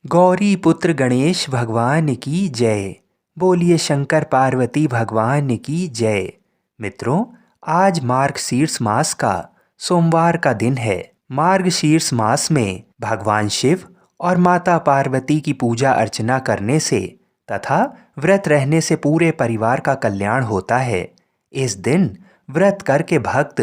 गौरी पुत्र गणेश भगवान की जय। बोलिए शंकर पार्वती भगवान की जय। मित्रों, आज मार्गशीर्ष मास का सोमवार का दिन है। मार्गशीर्ष मास में भगवान शिव और माता पार्वती की पूजा अर्चना करने से तथा व्रत रहने से पूरे परिवार का कल्याण होता है। इस दिन व्रत करके भक्त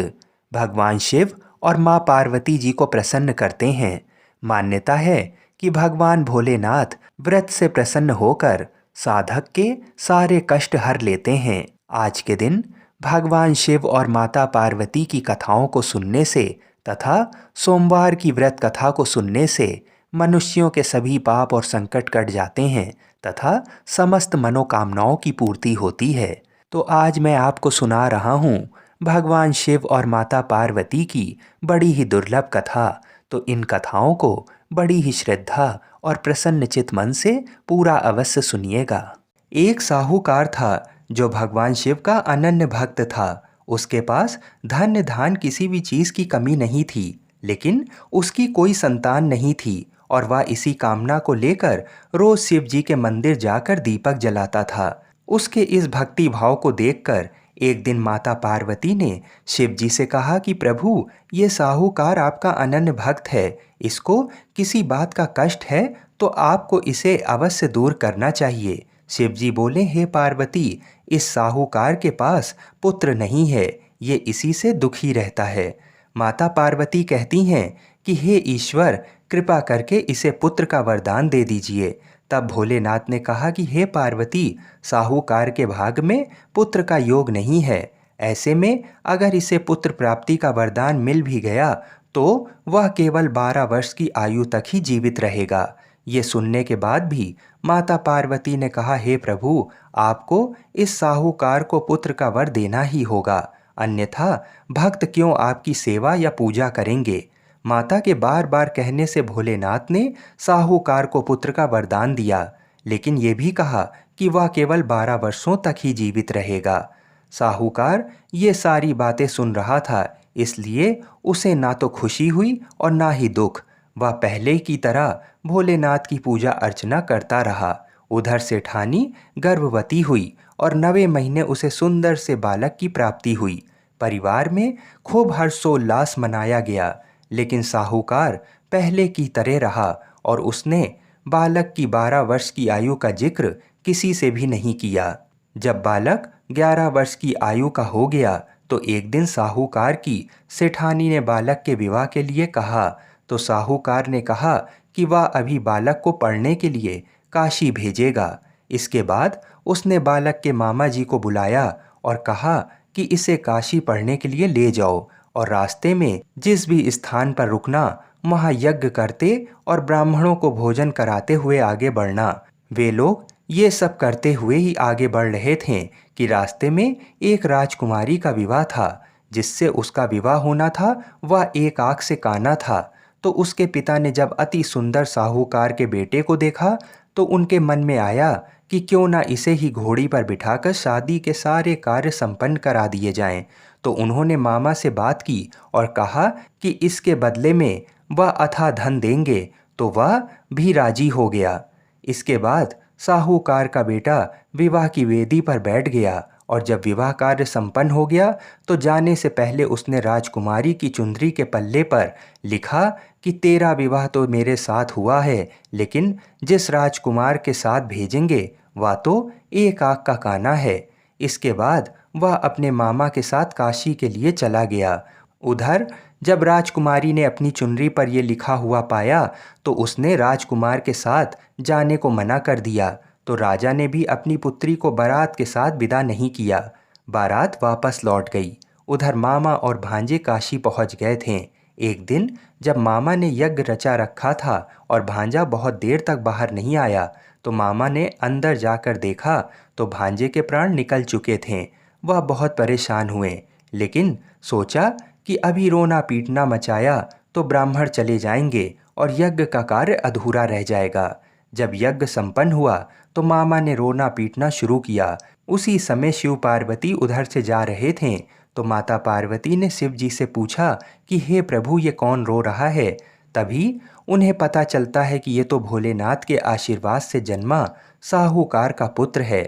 भगवान शिव और माँ पार्वती जी को प्रसन्न करते हैं। मान्यता है कि भगवान भोलेनाथ व्रत से प्रसन्न होकर साधक के सारे कष्ट हर लेते हैं। आज के दिन भगवान शिव और माता पार्वती की कथाओं को सुनने से तथा सोमवार की व्रत कथा को सुनने से मनुष्यों के सभी पाप और संकट कट जाते हैं तथा समस्त मनोकामनाओं की पूर्ति होती है। तो आज मैं आपको सुना रहा हूँ भगवान शिव और माता पार्वती की बड़ी ही दुर्लभ कथा। तो इन कथाओं को बड़ी ही श्रद्धा और प्रसन्न चित मन से पूरा अवश्य सुनिएगा। एक साहूकार था जो भगवान शिव का अनन्य भक्त था। उसके पास धन धान किसी भी चीज की कमी नहीं थी, लेकिन उसकी कोई संतान नहीं थी और वह इसी कामना को लेकर रोज शिव जी के मंदिर जाकर दीपक जलाता था। उसके इस भक्ति भाव को देखकर एक दिन माता पार्वती ने शिव जी से कहा कि प्रभु, ये साहूकार आपका अनन्य भक्त है, इसको किसी बात का कष्ट है तो आपको इसे अवश्य दूर करना चाहिए। शिव जी बोले, हे पार्वती, इस साहूकार के पास पुत्र नहीं है, ये इसी से दुखी रहता है। माता पार्वती कहती हैं कि हे ईश्वर, कृपा करके इसे पुत्र का वरदान दे दीजिए। तब भोलेनाथ ने कहा कि हे पार्वती, साहूकार के भाग में पुत्र का योग नहीं है। ऐसे में अगर इसे पुत्र प्राप्ति का वरदान मिल भी गया तो वह केवल 12 वर्ष की आयु तक ही जीवित रहेगा। ये सुनने के बाद भी माता पार्वती ने कहा, हे प्रभु, आपको इस साहूकार को पुत्र का वर देना ही होगा, अन्यथा भक्त क्यों आपकी सेवा या पूजा करेंगे। माता के बार बार कहने से भोलेनाथ ने साहूकार को पुत्र का वरदान दिया, लेकिन ये भी कहा कि वह केवल 12 वर्षों तक ही जीवित रहेगा। साहूकार ये सारी बातें सुन रहा था, इसलिए उसे ना तो खुशी हुई और ना ही दुख। वह पहले की तरह भोलेनाथ की पूजा अर्चना करता रहा। उधर सेठानी गर्भवती हुई और 9वें महीने उसे सुंदर से बालक की प्राप्ति हुई। परिवार में खूब हर्षोल्लास मनाया गया, लेकिन साहूकार पहले की तरह रहा और उसने बालक की 12 वर्ष की आयु का जिक्र किसी से भी नहीं किया। जब बालक 11 वर्ष की आयु का हो गया तो एक दिन साहूकार की सेठानी ने बालक के विवाह के लिए कहा। तो साहूकार ने कहा कि वह अभी बालक को पढ़ने के लिए काशी भेजेगा। इसके बाद उसने बालक के मामा जी को बुलाया और कहा कि इसे काशी पढ़ने के लिए ले जाओ और रास्ते में जिस भी स्थान पर रुकना वहाँ यज्ञ करते और ब्राह्मणों को भोजन कराते हुए आगे बढ़ना। वे लोग ये सब करते हुए ही आगे बढ़ रहे थे कि रास्ते में एक राजकुमारी का विवाह था। जिससे उसका विवाह होना था वह एक आंख से काना था। तो उसके पिता ने जब अति सुंदर साहूकार के बेटे को देखा तो उनके मन में आया कि क्यों ना इसे ही घोड़ी पर बिठाकर शादी के सारे कार्य संपन्न करा दिए जाएं। तो उन्होंने मामा से बात की और कहा कि इसके बदले में वह अथाह धन देंगे। तो वह भी राजी हो गया। इसके बाद साहूकार का बेटा विवाह की वेदी पर बैठ गया और जब विवाह कार्य संपन्न हो गया तो जाने से पहले उसने राजकुमारी की चुंदरी के पल्ले पर लिखा कि तेरा विवाह तो मेरे साथ हुआ है, लेकिन जिस राजकुमार के साथ भेजेंगे वह तो एक आंख का काना है। इसके बाद वह अपने मामा के साथ काशी के लिए चला गया। उधर जब राजकुमारी ने अपनी चुनरी पर यह लिखा हुआ पाया तो उसने राजकुमार के साथ जाने को मना कर दिया। तो राजा ने भी अपनी पुत्री को बारात के साथ विदा नहीं किया। बारात वापस लौट गई। उधर मामा और भांजे काशी पहुंच गए थे। एक दिन जब मामा ने यज्ञ रचा रखा था और भांजा बहुत देर तक बाहर नहीं आया तो मामा ने अंदर जाकर देखा तो भांजे के प्राण निकल चुके थे। वह बहुत परेशान हुए, लेकिन सोचा कि अभी रोना पीटना मचाया तो ब्राह्मण चले जाएंगे और यज्ञ का कार्य अधूरा रह जाएगा। जब यज्ञ संपन्न हुआ तो मामा ने रोना पीटना शुरू किया। उसी समय शिव पार्वती उधर से जा रहे थे तो माता पार्वती ने शिव जी से पूछा कि हे प्रभु, ये कौन रो रहा है। तभी उन्हें पता चलता है कि ये तो भोलेनाथ के आशीर्वाद से जन्मा साहूकार का पुत्र है।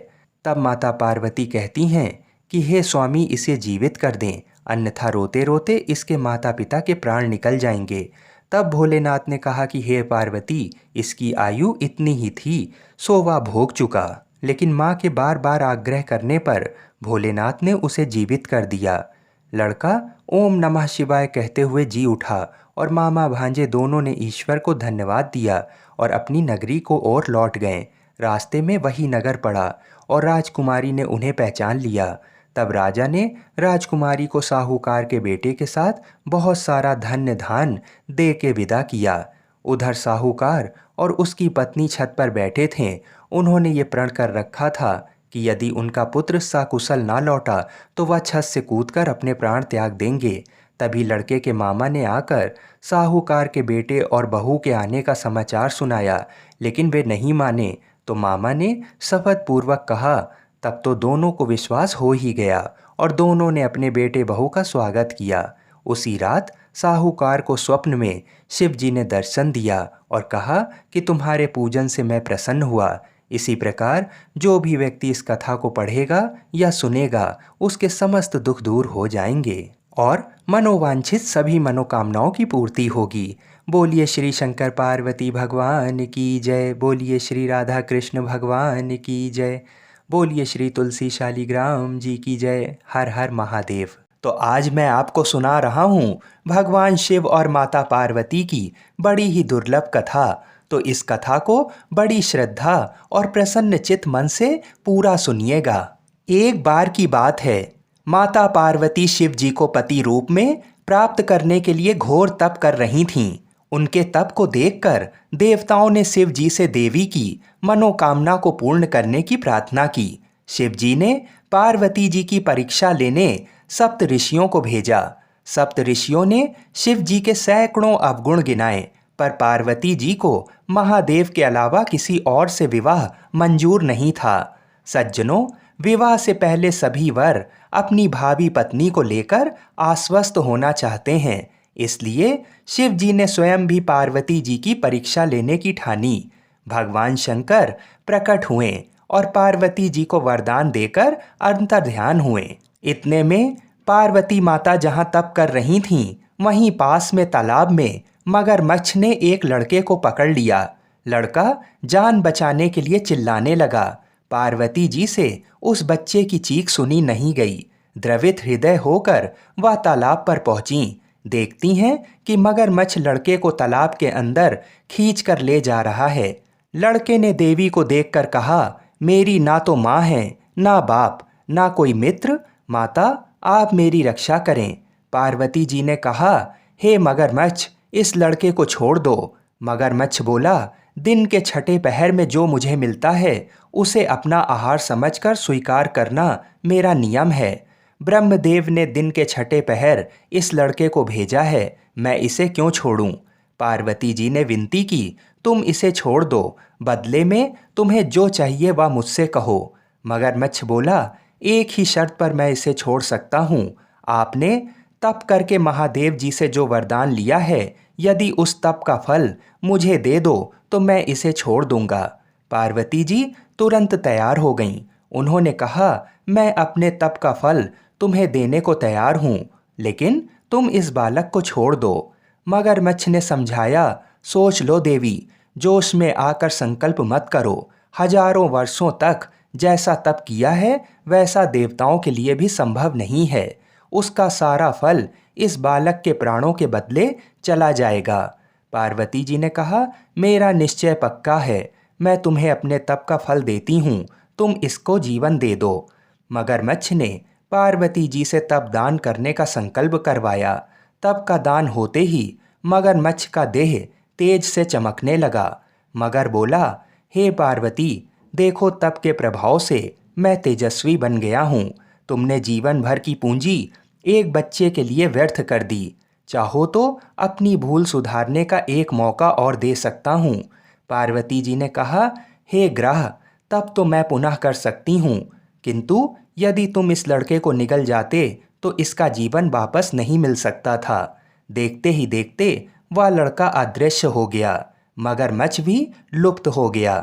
तब माता पार्वती कहती हैं कि हे स्वामी, इसे जीवित कर दें, अन्यथा रोते रोते इसके माता पिता के प्राण निकल जाएंगे। तब भोलेनाथ ने कहा कि हे पार्वती, इसकी आयु इतनी ही थी, सो वह भोग चुका। लेकिन माँ के बार बार आग्रह करने पर भोलेनाथ ने उसे जीवित कर दिया। लड़का ओम नमः शिवाय कहते हुए जी उठा और मामा भांजे दोनों ने ईश्वर को धन्यवाद दिया और अपनी नगरी को ओर लौट गए। रास्ते में वही नगर पड़ा और राजकुमारी ने उन्हें पहचान लिया। तब राजा ने राजकुमारी को साहूकार के बेटे के साथ बहुत सारा धन्य धान दे के विदा किया। उधर साहूकार और उसकी पत्नी छत पर बैठे थे। उन्होंने ये प्रण कर रखा था कि यदि उनका पुत्र सकुशल ना लौटा तो वह छत से कूदकर अपने प्राण त्याग देंगे। तभी लड़के के मामा ने आकर साहूकार के बेटे और बहू के आने का समाचार सुनाया, लेकिन वे नहीं माने। तो मामा ने शपथ पूर्वक कहा। तब तो दोनों को विश्वास हो ही गया और दोनों ने अपने बेटे बहू का स्वागत किया। उसी रात साहूकार को स्वप्न में शिव जी ने दर्शन दिया और कहा कि तुम्हारे पूजन से मैं प्रसन्न हुआ। इसी प्रकार जो भी व्यक्ति इस कथा को पढ़ेगा या सुनेगा, उसके समस्त दुख दूर हो जाएंगे और मनोवांछित सभी मनोकामनाओं की पूर्ति होगी। बोलिए श्री शंकर पार्वती भगवान की जय। बोलिए श्री राधा कृष्ण भगवान की जय। बोलिए श्री तुलसी शालिग्राम जी की जय। हर हर महादेव। तो आज मैं आपको सुना रहा हूँ भगवान शिव और माता पार्वती की बड़ी ही दुर्लभ कथा। तो इस कथा को बड़ी श्रद्धा और प्रसन्न चित्त मन से पूरा सुनिएगा। एक बार की बात है, माता पार्वती शिव जी को पति रूप में प्राप्त करने के लिए घोर तप कर रही थीं। उनके तप को देखकर देवताओं ने शिव जी से देवी की मनोकामना को पूर्ण करने की प्रार्थना की। शिव जी ने पार्वती जी की परीक्षा लेने सप्त ऋषियों को भेजा। सप्त ऋषियों ने शिव जी के सैकड़ों अवगुण गिनाए, पर पार्वती जी को महादेव के अलावा किसी और से विवाह मंजूर नहीं था। सज्जनों, विवाह से पहले सभी वर अपनी भावी पत्नी को लेकर आश्वस्त होना चाहते हैं। इसलिए शिव जी ने स्वयं भी पार्वती जी की परीक्षा लेने की ठानी। भगवान शंकर प्रकट हुए और पार्वती जी को वरदान देकर अंतर्ध्यान हुए। इतने में पार्वती माता जहाँ तप कर रही थीं, वहीं पास में तालाब में मगरमच्छ ने एक लड़के को पकड़ लिया। लड़का जान बचाने के लिए चिल्लाने लगा। पार्वती जी से उस बच्चे की चीख सुनी नहीं गई। द्रवित हृदय होकर वह तालाब पर पहुंची। देखती हैं कि मगरमच्छ लड़के को तालाब के अंदर खींच कर ले जा रहा है। लड़के ने देवी को देखकर कहा, मेरी ना तो माँ है, ना बाप, ना कोई मित्र। माता, आप मेरी रक्षा करें। पार्वती जी ने कहा, हे मगरमच्छ, इस लड़के को छोड़ दो। मगरमच्छ बोला, दिन के छठे पहर में जो मुझे मिलता है उसे अपना आहार समझकर स्वीकार करना मेरा नियम है। ब्रह्मदेव ने दिन के छठे पहर इस लड़के को भेजा है, मैं इसे क्यों छोड़ूं? पार्वती जी ने विनती की, तुम इसे छोड़ दो, बदले में तुम्हें जो चाहिए वह मुझसे कहो। मगरमच्छ बोला, एक ही शर्त पर मैं इसे छोड़ सकता हूँ। आपने तप करके महादेव जी से जो वरदान लिया है, यदि उस तप का फल मुझे दे दो तो मैं इसे छोड़ दूंगा। पार्वती जी तुरंत तैयार हो गईं। उन्होंने कहा, मैं अपने तप का फल तुम्हें देने को तैयार हूँ, लेकिन तुम इस बालक को छोड़ दो। मगरमच्छ ने समझाया, सोच लो देवी, जोश में आकर संकल्प मत करो। हजारों वर्षों तक जैसा तप किया है वैसा देवताओं के लिए भी संभव नहीं है। उसका सारा फल इस बालक के प्राणों के बदले चला जाएगा। पार्वती जी ने कहा, मेरा निश्चय पक्का है, मैं तुम्हें अपने तप का फल देती हूँ, तुम इसको जीवन दे दो। मगरमच्छ ने पार्वती जी से तप दान करने का संकल्प करवाया। तप का दान होते ही मगरमच्छ का देह तेज से चमकने लगा। मगर बोला, हे पार्वती, देखो तप के प्रभाव से मैं तेजस्वी बन गया हूँ। तुमने जीवन भर की पूंजी एक बच्चे के लिए व्यर्थ कर दी। चाहो तो अपनी भूल सुधारने का एक मौका और दे सकता हूँ। पार्वती जी ने कहा, हे ग्रह, तब तो मैं पुनः कर सकती हूँ, किंतु यदि तुम इस लड़के को निगल जाते तो इसका जीवन वापस नहीं मिल सकता था। देखते ही देखते वह लड़का अदृश्य हो गया। मगरमच्छ भी लुप्त हो गया।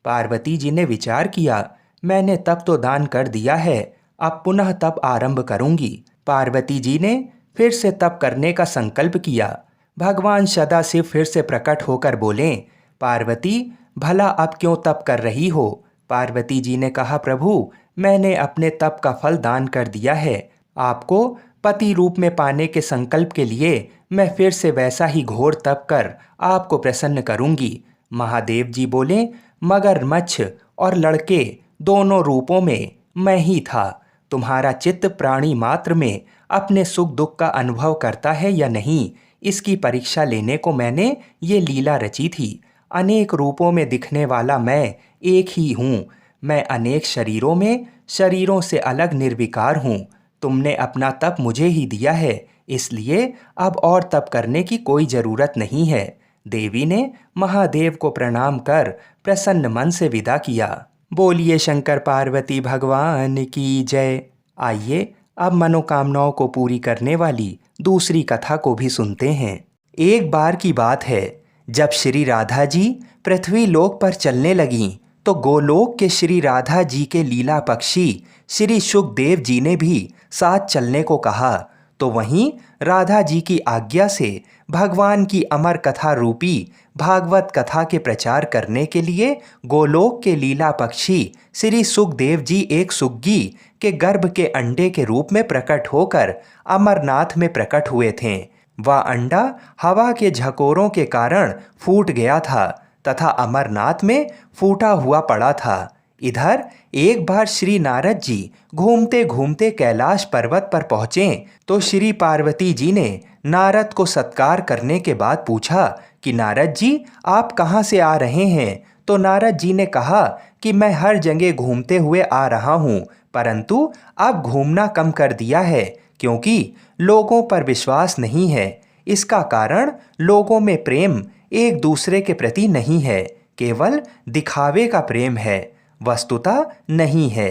पार्वती जी ने विचार किया, मैंने तप तो दान कर दिया है, अब पुनः तप आरंभ करूंगी। पार्वती जी ने फिर से तप करने का संकल्प किया। भगवान सदाशिव फिर से प्रकट होकर बोले, पार्वती भला अब क्यों तप कर रही हो? पार्वती जी ने कहा, प्रभु मैंने अपने तप का फल दान कर दिया है। आपको पति रूप में पाने के संकल्प के लिए मैं फिर से वैसा ही घोर तप कर आपको प्रसन्न करूंगी। महादेव जी बोले, मगरमच्छ और लड़के दोनों रूपों में मैं ही था। तुम्हारा चित्त प्राणी मात्र में अपने सुख दुख का अनुभव करता है या नहीं, इसकी परीक्षा लेने को मैंने ये लीला रची थी। अनेक रूपों में दिखने वाला मैं एक ही हूँ। मैं अनेक शरीरों में शरीरों से अलग निर्विकार हूँ। तुमने अपना तप मुझे ही दिया है, इसलिए अब और तप करने की कोई जरूरत नहीं है। देवी ने महादेव को प्रणाम कर प्रसन्न मन से विदा किया। बोलिए शंकर पार्वती भगवान की जय। आइए अब मनोकामनाओं को पूरी करने वाली दूसरी कथा को भी सुनते हैं। एक बार की बात है, जब श्री राधा जी पृथ्वी लोक पर चलने लगीं, तो गोलोक के श्री राधा जी के लीला पक्षी श्री सुखदेव जी ने भी साथ चलने को कहा। तो वहीं राधा जी की आज्ञा से भगवान की अमर कथा रूपी भागवत कथा के प्रचार करने के लिए गोलोक के लीला पक्षी श्री सुखदेव जी एक सुग्गी के गर्भ के अंडे के रूप में प्रकट होकर अमरनाथ में प्रकट हुए थे। वह अंडा हवा के झकोरों के कारण फूट गया था तथा अमरनाथ में फूटा हुआ पड़ा था। इधर एक बार श्री नारद जी घूमते घूमते कैलाश पर्वत पर पहुँचे तो श्री पार्वती जी ने नारद को सत्कार करने के बाद पूछा कि नारद जी आप कहाँ से आ रहे हैं? तो नारद जी ने कहा कि मैं हर जगह घूमते हुए आ रहा हूँ, परंतु अब घूमना कम कर दिया है क्योंकि लोगों पर विश्वास नहीं है। इसका कारण लोगों में प्रेम एक दूसरे के प्रति नहीं है, केवल दिखावे का प्रेम है, वस्तुतः नहीं है।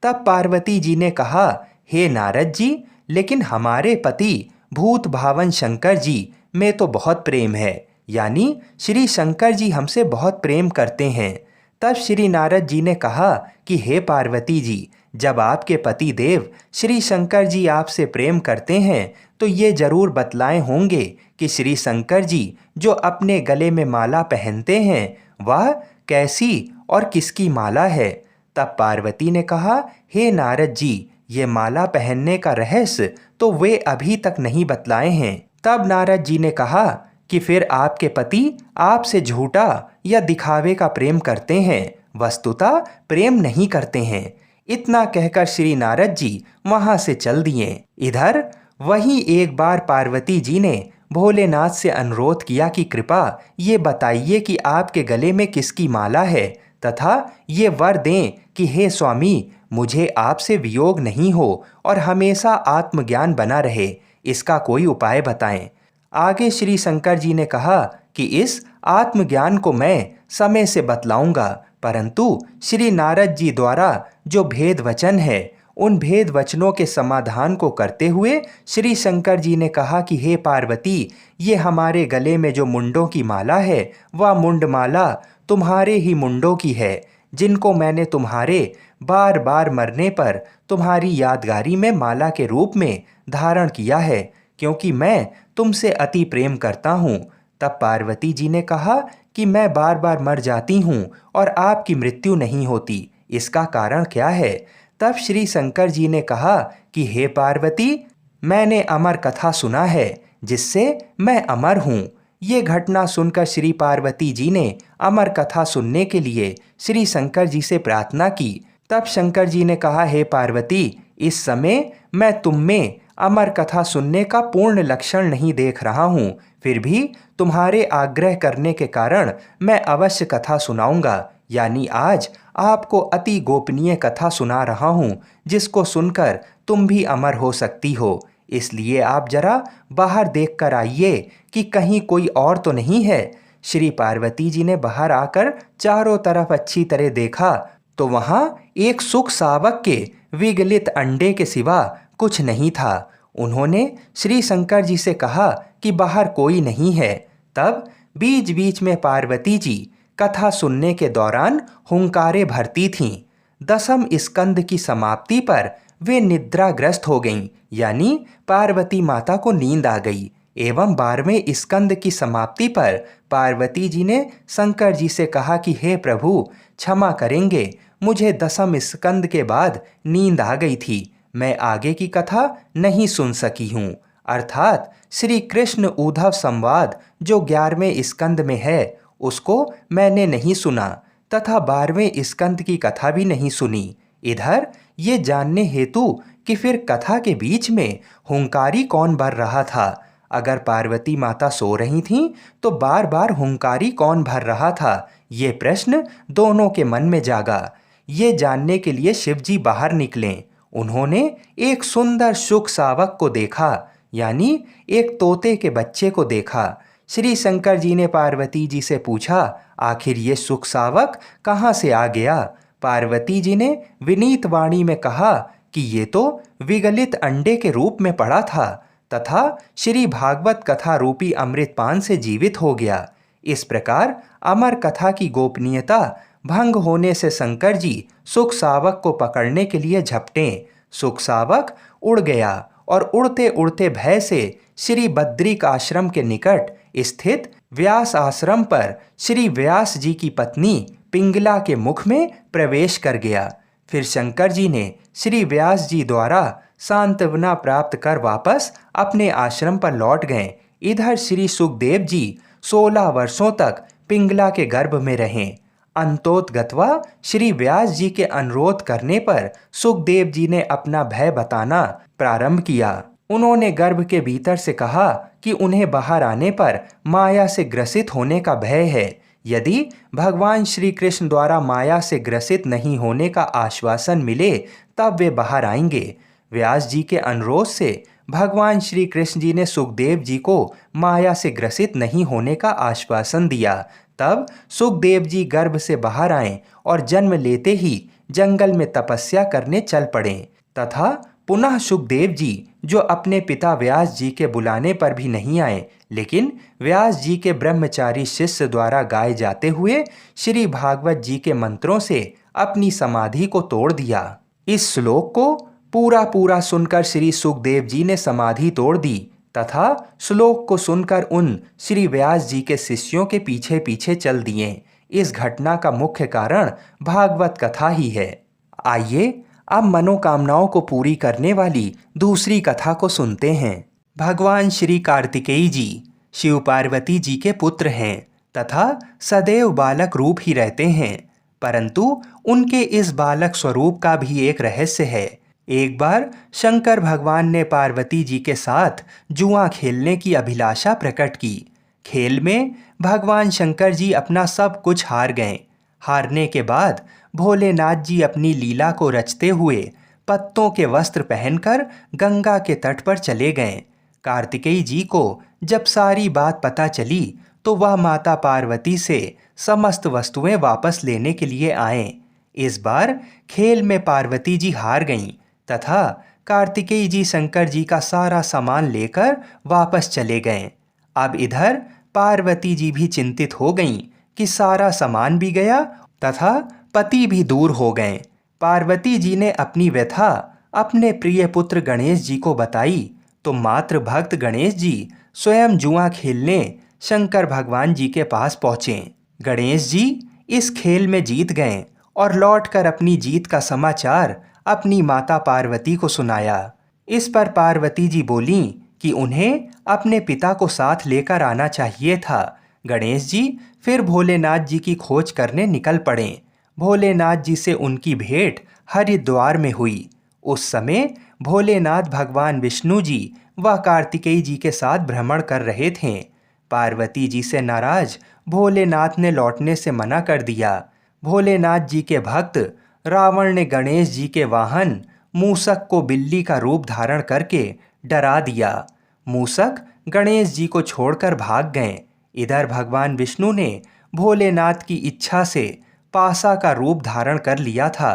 तब पार्वती जी ने कहा, हे नारद जी, लेकिन हमारे पति भूत भावन शंकर जी में तो बहुत प्रेम है, यानी श्री शंकर जी हमसे बहुत प्रेम करते हैं। तब श्री नारद जी ने कहा कि हे पार्वती जी, जब आपके पति देव श्री शंकर जी आपसे प्रेम करते हैं तो ये जरूर बतलाए होंगे कि श्री शंकर जी जो अपने गले में माला पहनते हैं वह कैसी और किसकी माला है। तब पार्वती ने कहा, हे नारद जी, ये माला पहनने का रहस्य तो वे अभी तक नहीं बतलाए हैं। तब नारद जी ने कहा कि फिर आपके पति आपसे झूठा या दिखावे का प्रेम करते हैं, वस्तुतः प्रेम नहीं करते हैं। इतना कहकर श्री नारद जी वहां से चल दिए। इधर वहीं एक बार पार्वती जी ने भोलेनाथ से अनुरोध किया कि कृपा ये बताइए कि आपके गले में किसकी माला है तथा ये वर दें कि हे स्वामी, मुझे आपसे वियोग नहीं हो और हमेशा आत्मज्ञान बना रहे, इसका कोई उपाय बताएं। आगे श्री शंकर जी ने कहा कि इस आत्मज्ञान को मैं समय से बतलाऊंगा, परंतु श्री नारद जी द्वारा जो भेद वचन है उन भेद वचनों के समाधान को करते हुए श्री शंकर जी ने कहा कि हे पार्वती, ये हमारे गले में जो मुंडों की माला है वह मुंड माला तुम्हारे ही मुंडों की है, जिनको मैंने तुम्हारे बार बार मरने पर तुम्हारी यादगारी में माला के रूप में धारण किया है, क्योंकि मैं तुमसे अति प्रेम करता हूँ। तब पार्वती जी ने कहा कि मैं बार बार मर जाती हूँ और आपकी मृत्यु नहीं होती, इसका कारण क्या है? तब श्री शंकर जी ने कहा कि हे पार्वती, मैंने अमर कथा सुना है जिससे मैं अमर हूँ। ये घटना सुनकर श्री पार्वती जी ने अमर कथा सुनने के लिए श्री शंकर जी से प्रार्थना की। तब शंकर जी ने कहा, हे पार्वती, इस समय मैं तुम में अमर कथा सुनने का पूर्ण लक्षण नहीं देख रहा हूँ, फिर भी तुम्हारे आग्रह करने के कारण मैं अवश्य कथा सुनाऊंगा, यानी आज आपको अति गोपनीय कथा सुना रहा हूँ जिसको सुनकर तुम भी अमर हो सकती हो। इसलिए आप जरा बाहर देख कर आइए कि कहीं कोई और तो नहीं है। श्री पार्वती जी ने बाहर आकर चारों तरफ अच्छी तरह देखा तो वहाँ एक सुख सावक के विगलित अंडे के सिवा कुछ नहीं था। उन्होंने श्री शंकर जी से कहा कि बाहर कोई नहीं है। तब बीच बीच में पार्वती जी कथा सुनने के दौरान हुंकारे भरती थीं। दसम स्कंद की समाप्ति पर वे निद्राग्रस्त हो गईं, यानी पार्वती माता को नींद आ गई। एवं 12वें स्कंद की समाप्ति पर पार्वती जी ने शंकर जी से कहा कि हे प्रभु, क्षमा करेंगे, मुझे दसम स्कंद के बाद नींद आ गई थी, मैं आगे की कथा नहीं सुन सकी हूँ। अर्थात श्री कृष्ण उद्धव संवाद जो 11वें स्कंद में है उसको मैंने नहीं सुना तथा 12वें स्कंद की कथा भी नहीं सुनी। इधर ये जानने हेतु कि फिर कथा के बीच में हुंकारी कौन भर रहा था। अगर पार्वती माता सो रही थीं तो बार बार हुंकारी कौन भर रहा था, ये प्रश्न दोनों के मन में जागा। ये जानने के लिए शिवजी बाहर निकले। उन्होंने एक सुंदर शुक सावक को देखा, यानी एक तोते के बच्चे को देखा। श्री शंकर जी ने पार्वती जी से पूछा, आखिर ये सुख सावक कहाँ से आ गया। पार्वती जी ने विनीत वाणी में कहा कि ये तो विगलित अंडे के रूप में पड़ा था तथा श्री भागवत कथा रूपी अमृतपान से जीवित हो गया। इस प्रकार अमर कथा की गोपनीयता भंग होने से शंकर जी सुख सावक को पकड़ने के लिए झपटे। सुख सावक उड़ गया और उड़ते उड़ते भय से श्री बद्रिक आश्रम के निकट स्थित व्यास आश्रम पर श्री व्यास जी की पत्नी पिंगला के मुख में प्रवेश कर गया। फिर शंकर जी ने श्री व्यास जी द्वारा सांत्वना प्राप्त कर वापस अपने आश्रम पर लौट गए। इधर श्री सुखदेव जी 16 वर्षों तक पिंगला के गर्भ में रहे। अंतोतगत्वा श्री व्यास जी के अनुरोध करने पर सुखदेव जी ने अपना भय बताना प्रारंभ किया। उन्होंने गर्भ के भीतर से कहा कि उन्हें बाहर आने पर माया से ग्रसित होने का भय है। यदि भगवान श्री कृष्ण द्वारा माया से ग्रसित नहीं होने का आश्वासन मिले तब वे बाहर आएंगे। व्यास जी के अनुरोध से भगवान श्री कृष्ण जी ने सुखदेव जी को माया से ग्रसित नहीं होने का आश्वासन दिया। तब सुखदेव जी गर्भ से बाहर आए और जन्म लेते ही जंगल में तपस्या करने चल पड़े तथा पुनः सुखदेव जी जो अपने पिता व्यास जी के बुलाने पर भी नहीं आए, लेकिन व्यास जी के ब्रह्मचारी शिष्य द्वारा गाए जाते हुए श्री भागवत जी के मंत्रों से अपनी समाधि को तोड़ दिया। इस श्लोक को पूरा पूरा सुनकर श्री सुखदेव जी ने समाधि तोड़ दी तथा श्लोक को सुनकर उन श्री व्यास जी के शिष्यों के पीछे पीछे चल दिए। इस घटना का मुख्य कारण भागवत कथा ही है। आइए अब मनोकामनाओं को पूरी करने वाली दूसरी कथा को सुनते हैं। भगवान श्री कार्तिकेय जी शिव पार्वती जी के पुत्र हैं तथा सदैव बालक रूप ही रहते हैं, परंतु उनके इस बालक स्वरूप का भी एक रहस्य है। एक बार शंकर भगवान ने पार्वती जी के साथ जुआ खेलने की अभिलाषा प्रकट की। खेल में भगवान शंकर जी अपना सब कुछ हार गए। हारने के बाद भोलेनाथ जी अपनी लीला को रचते हुए पत्तों के वस्त्र पहनकर गंगा के तट पर चले गए। कार्तिकेय जी को जब सारी बात पता चली तो वह माता पार्वती से समस्त वस्तुएं वापस लेने के लिए आए। इस बार खेल में पार्वती जी हार गईं तथा कार्तिकेय जी शंकर जी का सारा सामान लेकर वापस चले गए। अब इधर पार्वती जी भी चिंतित हो गईं कि सारा सामान भी गया तथा पति भी दूर हो गए। पार्वती जी ने अपनी व्यथा अपने प्रिय पुत्र गणेश जी को बताई तो मात्र भक्त गणेश जी स्वयं जुआ खेलने शंकर भगवान जी के पास पहुँचे। गणेश जी इस खेल में जीत गए और लौटकर अपनी जीत का समाचार अपनी माता पार्वती को सुनाया। इस पर पार्वती जी बोलीं कि उन्हें अपने पिता को साथ लेकर आना चाहिए था। गणेश जी फिर भोलेनाथ जी की खोज करने निकल पड़े। भोलेनाथ जी से उनकी भेंट हरिद्वार में हुई। उस समय भोलेनाथ भगवान विष्णु जी व कार्तिकेय जी के साथ भ्रमण कर रहे थे। पार्वती जी से नाराज भोलेनाथ ने लौटने से मना कर दिया। भोलेनाथ जी के भक्त रावण ने गणेश जी के वाहन मूसक को बिल्ली का रूप धारण करके डरा दिया। मूसक गणेश जी को छोड़कर भाग गए। इधर भगवान विष्णु ने भोलेनाथ की इच्छा से पासा का रूप धारण कर लिया था।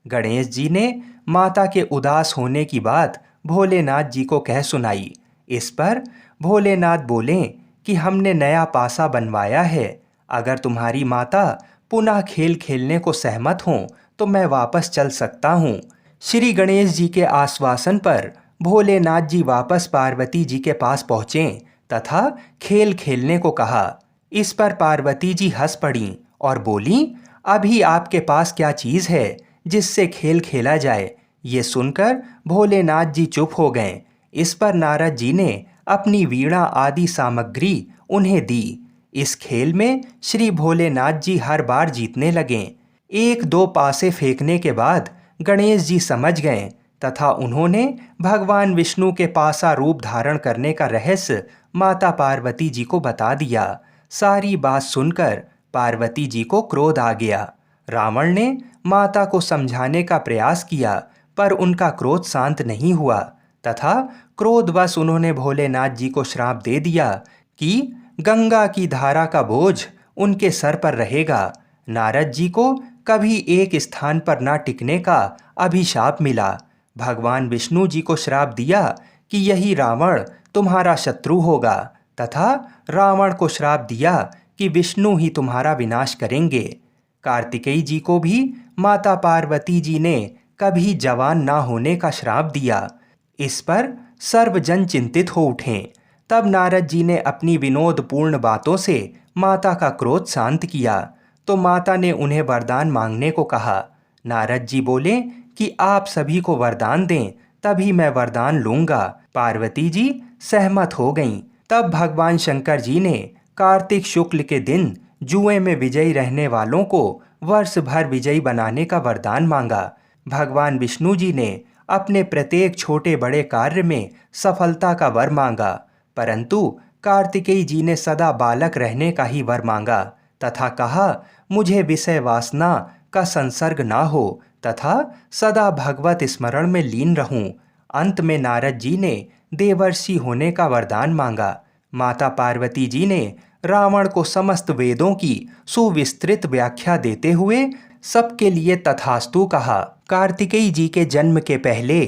गणेश जी ने माता के उदास होने की बात भोलेनाथ जी को कह सुनाई। इस पर भोलेनाथ बोले कि हमने नया पासा बनवाया है। अगर तुम्हारी माता पुनः खेल खेलने को सहमत हों तो मैं वापस चल सकता हूँ। श्री गणेश जी के आश्वासन पर भोलेनाथ जी वापस पार्वती जी के पास पहुँचे तथा खेल खेलने को कहा। इस पर पार्वती जी हंस पड़ीं और बोलीं, अभी आपके पास क्या चीज़ है जिससे खेल खेला जाए? ये सुनकर भोलेनाथ जी चुप हो गए। इस पर नारद जी ने अपनी वीणा आदि सामग्री उन्हें दी। इस खेल में श्री भोलेनाथ जी हर बार जीतने लगे। एक दो पासे फेंकने के बाद गणेश जी समझ गए तथा उन्होंने भगवान विष्णु के पासा रूप धारण करने का रहस्य माता पार्वती जी को बता दिया। सारी बात सुनकर पार्वती जी को क्रोध आ गया। रावण ने माता को समझाने का प्रयास किया पर उनका क्रोध शांत नहीं हुआ तथा क्रोधवश उन्होंने भोलेनाथ जी को श्राप दे दिया कि गंगा की धारा का बोझ उनके सर पर रहेगा। नारद जी को कभी एक स्थान पर न टिकने का अभिशाप मिला। भगवान विष्णु जी को श्राप दिया कि यही रावण तुम्हारा शत्रु होगा तथा रावण को श्राप दिया कि विष्णु ही तुम्हारा विनाश करेंगे। कार्तिकेय जी को भी माता पार्वती जी ने कभी जवान ना होने का श्राप दिया। इस पर सर्वजन चिंतित हो उठे। तब नारद जी ने अपनी विनोदपूर्ण बातों से माता का क्रोध शांत किया तो माता ने उन्हें वरदान मांगने को कहा। नारद जी बोले कि आप सभी को वरदान दें तभी मैं वरदान लूंगा। पार्वती जी सहमत हो गईं। तब भगवान शंकर जी ने कार्तिक शुक्ल के दिन जुए में विजयी रहने वालों को वर्ष भर विजयी बनाने का वरदान मांगा। भगवान विष्णु जी ने अपने प्रत्येक छोटे बड़े कार्य में सफलता का वर मांगा, परंतु कार्तिकेय जी ने सदा बालक रहने का ही वर मांगा तथा कहा, मुझे विषय वासना का संसर्ग ना हो तथा सदा भगवत स्मरण में लीन रहूं। अंत में नारद जी ने देवर्षि होने का वरदान मांगा। माता पार्वती जी ने रावण को समस्त वेदों की सुविस्तृत व्याख्या देते हुए सबके लिए तथास्तु कहा। कार्तिकेय जी के जन्म के पहले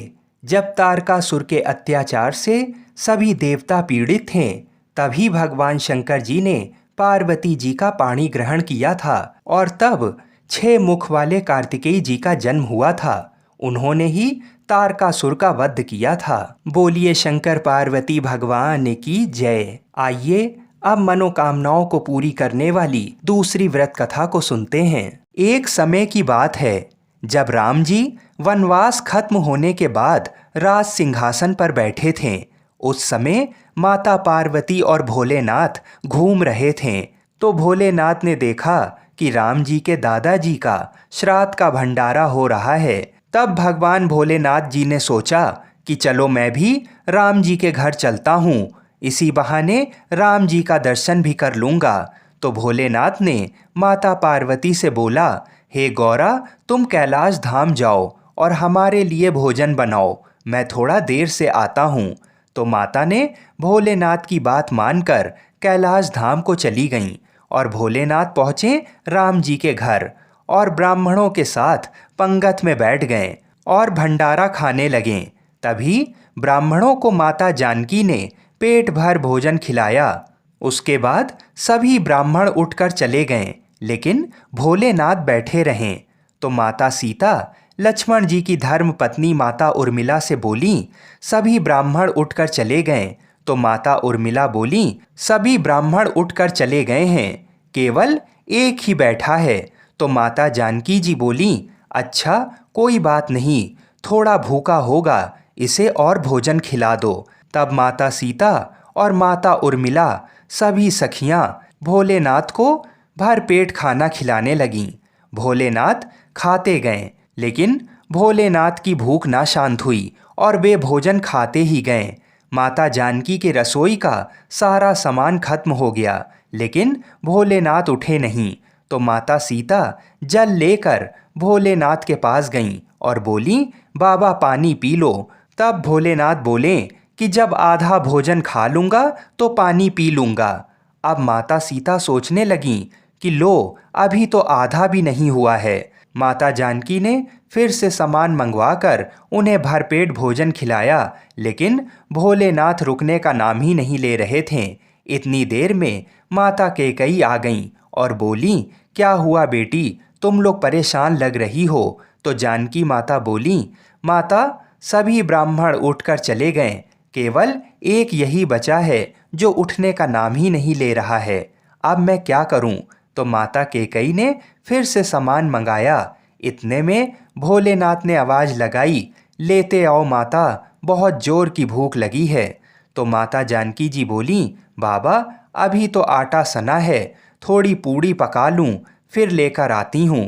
जब तारकासुर के अत्याचार से सभी देवता पीड़ित थे तभी भगवान शंकर जी ने पार्वती जी का पाणी ग्रहण किया था और तब 6 मुख वाले कार्तिकेय जी का जन्म हुआ था। उन्होंने ही तारकासुर का वध किया था। बोलिए शंकर पार्वती भगवान की जय। आइए अब मनोकामनाओं को पूरी करने वाली दूसरी व्रत कथा को सुनते हैं। एक समय की बात है जब राम जी वनवास खत्म होने के बाद राज सिंहासन पर बैठे थे। उस समय माता पार्वती और भोलेनाथ घूम रहे थे तो भोलेनाथ ने देखा कि राम जी के दादाजी का श्राद्ध का भंडारा हो रहा है। तब भगवान भोलेनाथ जी ने सोचा कि चलो मैं भी राम जी के घर चलता हूँ, इसी बहाने राम जी का दर्शन भी कर लूँगा। तो भोलेनाथ ने माता पार्वती से बोला, हे गौरा, तुम कैलाश धाम जाओ और हमारे लिए भोजन बनाओ, मैं थोड़ा देर से आता हूँ। तो माता ने भोलेनाथ की बात मानकर कैलाश धाम को चली गईं और भोलेनाथ पहुँचे राम जी के घर और ब्राह्मणों के साथ पंगत में बैठ गए और भंडारा खाने लगे। तभी ब्राह्मणों को माता जानकी ने पेट भर भोजन खिलाया। उसके बाद सभी ब्राह्मण उठकर चले गए, लेकिन भोलेनाथ बैठे रहे। तो माता सीता लक्ष्मण जी की धर्म पत्नी माता उर्मिला से बोली, सभी ब्राह्मण उठकर चले गए। तो माता उर्मिला बोली, सभी ब्राह्मण उठकर चले गए हैं, केवल एक ही बैठा है। तो माता जानकी जी बोली, अच्छा कोई बात नहीं, थोड़ा भूखा होगा, इसे और भोजन खिला दो। तब माता सीता और माता उर्मिला सभी सखियां भोलेनाथ को भरपेट खाना खिलाने लगीं। भोलेनाथ खाते गए, लेकिन भोलेनाथ की भूख ना शांत हुई और वे भोजन खाते ही गए। माता जानकी के रसोई का सारा सामान खत्म हो गया, लेकिन भोलेनाथ उठे नहीं। तो माता सीता जल लेकर भोलेनाथ के पास गईं और बोली, बाबा पानी पी लो। तब भोलेनाथ बोले कि जब आधा भोजन खा लूँगा तो पानी पी लूँगा। अब माता सीता सोचने लगीं कि लो अभी तो आधा भी नहीं हुआ है। माता जानकी ने फिर से सामान मंगवाकर उन्हें भरपेट भोजन खिलाया, लेकिन भोलेनाथ रुकने का नाम ही नहीं ले रहे थे। इतनी देर में माता कैकई आ गईं और बोली, क्या हुआ बेटी, तुम लोग परेशान लग रही हो। तो जानकी माता बोली, माता सभी ब्राह्मण उठकर चले गए, केवल एक यही बचा है जो उठने का नाम ही नहीं ले रहा है। अब मैं क्या करूं। तो माता कैकई ने फिर से सामान मंगाया। इतने में भोलेनाथ ने आवाज लगाई, लेते आओ माता, बहुत जोर की भूख लगी है। तो माता जानकी जी बोली, बाबा अभी तो आटा सना है, थोड़ी पूड़ी पका लूं, फिर लेकर आती हूँ।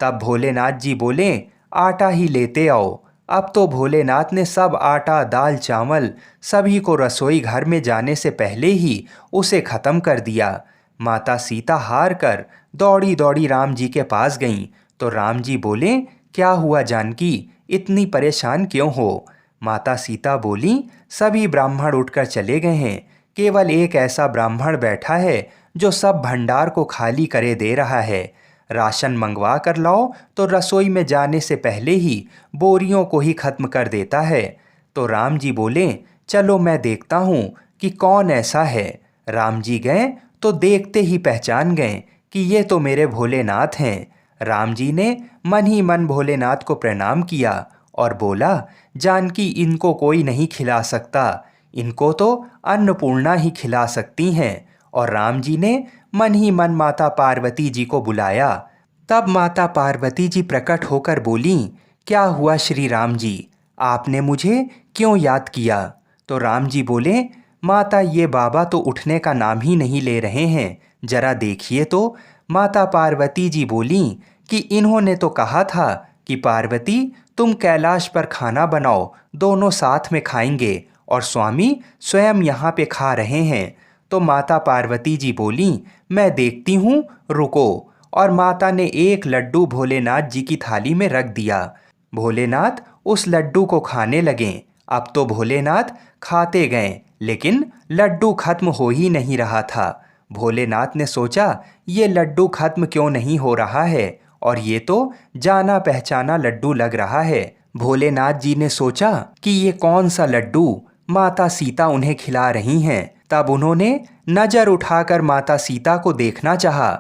तब भोलेनाथ जी बोले, आटा ही लेते आओ। अब तो भोलेनाथ ने सब आटा दाल चावल सभी को रसोई घर में जाने से पहले ही उसे ख़त्म कर दिया। माता सीता हार कर दौड़ी दौड़ी राम जी के पास गईं। तो राम जी बोले, क्या हुआ जानकी, इतनी परेशान क्यों हो। माता सीता बोली, सभी ब्राह्मण उठकर चले गए हैं, केवल एक ऐसा ब्राह्मण बैठा है जो सब भंडार को खाली करे दे रहा है। राशन मंगवा कर लाओ तो रसोई में जाने से पहले ही बोरियों को ही खत्म कर देता है। तो राम जी बोले, चलो मैं देखता हूँ कि कौन ऐसा है। राम जी गए तो देखते ही पहचान गए कि ये तो मेरे भोलेनाथ हैं। राम जी ने मन ही मन भोलेनाथ को प्रणाम किया और बोला, जानकी इनको कोई नहीं खिला सकता, इनको तो अन्नपूर्णा ही खिला सकती हैं। और राम जी ने मन ही मन माता पार्वती जी को बुलाया। तब माता पार्वती जी प्रकट होकर बोली, क्या हुआ श्री राम जी, आपने मुझे क्यों याद किया। तो राम जी बोले, माता ये बाबा तो उठने का नाम ही नहीं ले रहे हैं, जरा देखिए तो। माता पार्वती जी बोली कि इन्होंने तो कहा था कि पार्वती तुम कैलाश पर खाना बनाओ, दोनों साथ में खाएंगे, और स्वामी स्वयं यहाँ पे खा रहे हैं। तो माता पार्वती जी बोली, मैं देखती हूँ, रुको। और माता ने एक लड्डू भोलेनाथ जी की थाली में रख दिया। भोलेनाथ उस लड्डू को खाने लगे। अब तो भोलेनाथ खाते गए, लेकिन लड्डू खत्म हो ही नहीं रहा था। भोलेनाथ ने सोचा, ये लड्डू खत्म क्यों नहीं हो रहा है, और ये तो जाना पहचाना लड्डू लग रहा है। भोलेनाथ जी ने सोचा कि ये कौन सा लड्डू माता सीता उन्हें खिला रही हैं। तब उन्होंने नजर उठाकर माता सीता को देखना चाहा।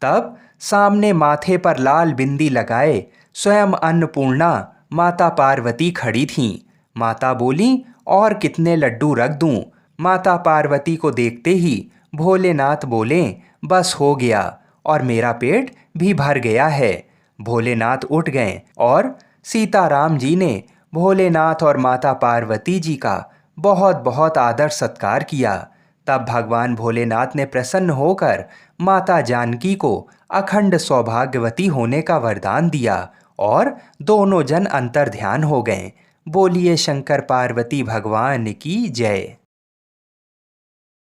तब सामने माथे पर लाल बिंदी लगाए स्वयं अन्नपूर्णा माता पार्वती खड़ी थीं। माता बोली, और कितने लड्डू रख दूं। माता पार्वती को देखते ही भोलेनाथ बोले, बस हो गया, और मेरा पेट भी भर गया है। भोलेनाथ उठ गए और सीताराम जी ने भोलेनाथ और माता पार्वती जी का बहुत बहुत आदर सत्कार किया। तब भगवान भोलेनाथ ने प्रसन्न होकर माता जानकी को अखंड सौभाग्यवती होने का वरदान दिया और दोनों जन अंतर्ध्यान हो गए। बोलिए शंकर पार्वती भगवान की जय।